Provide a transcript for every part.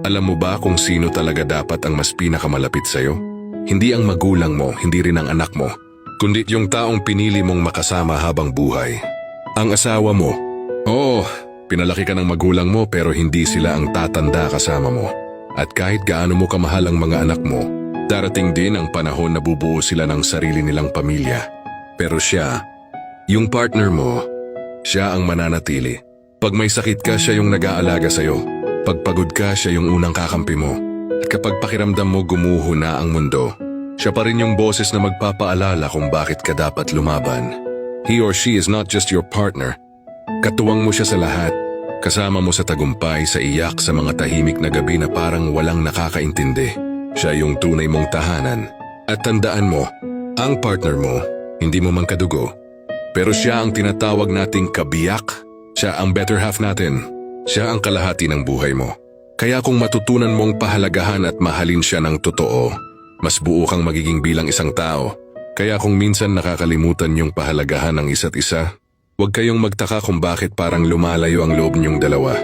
Alam mo ba kung sino talaga dapat ang mas pinakamalapit sa'yo? Hindi ang magulang mo, hindi rin ang anak mo, kundi yung taong pinili mong makasama habang buhay. Ang asawa mo. Oo, pinalaki ka ng magulang mo pero hindi sila ang tatanda kasama mo. At kahit gaano mo kamahal ang mga anak mo, darating din ang panahon na bubuo sila ng sarili nilang pamilya. Pero siya, yung partner mo, siya ang mananatili. Pag may sakit ka, siya yung nag-aalaga sa'yo. Pag pagod ka, siya yung unang kakampi mo. At kapag pakiramdam mo gumuho na ang mundo, siya pa rin yung boses na magpapaalala kung bakit ka dapat lumaban. He or she is not just your partner. Katuwang mo siya sa lahat. Kasama mo sa tagumpay, sa iyak, sa mga tahimik na gabi na parang walang nakakaintindi. Siya yung tunay mong tahanan. At tandaan mo, ang partner mo, hindi mo man kadugo. Pero siya ang tinatawag nating kabiyak. Siya ang better half natin. Siya ang kalahati ng buhay mo. Kaya kung matutunan mong pahalagahan at mahalin siya ng totoo, mas buo kang magiging bilang isang tao. Kaya kung minsan nakakalimutan yung pahalagahan ng isa't isa, huwag kayong magtaka kung bakit parang lumalayo ang loob niyong dalawa.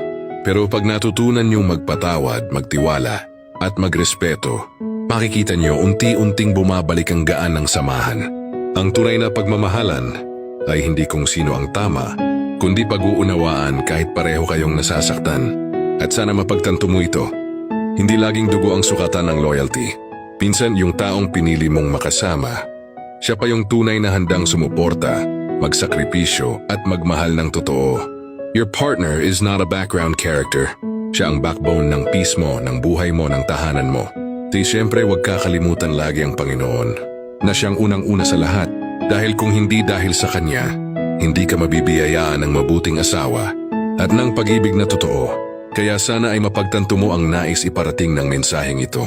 Pero pag natutunan niyong magpatawad, magtiwala, at magrespeto, makikita niyo unti-unting bumabalik ang gaan ng samahan. Ang tunay na pagmamahalan ay hindi kung sino ang tama, kundi pag-uunawaan kahit pareho kayong nasasaktan. At sana mapagtanto mo ito, hindi laging dugo ang sukatan ng loyalty. Minsan yung taong pinili mong makasama, siya pa yung tunay na handang sumuporta, magsakripisyo at magmahal ng totoo. Your partner is not a background character. Siya ang backbone ng peace mo, ng buhay mo, ng tahanan mo. Di siyempre huwag kakalimutan lagi ang Panginoon, na siyang unang-una sa lahat. Dahil kung hindi dahil sa Kanya, hindi ka mabibiyayaan ng mabuting asawa at ng pag-ibig na totoo. Kaya sana ay mapagtanto mo ang nais iparating ng mensaheng ito.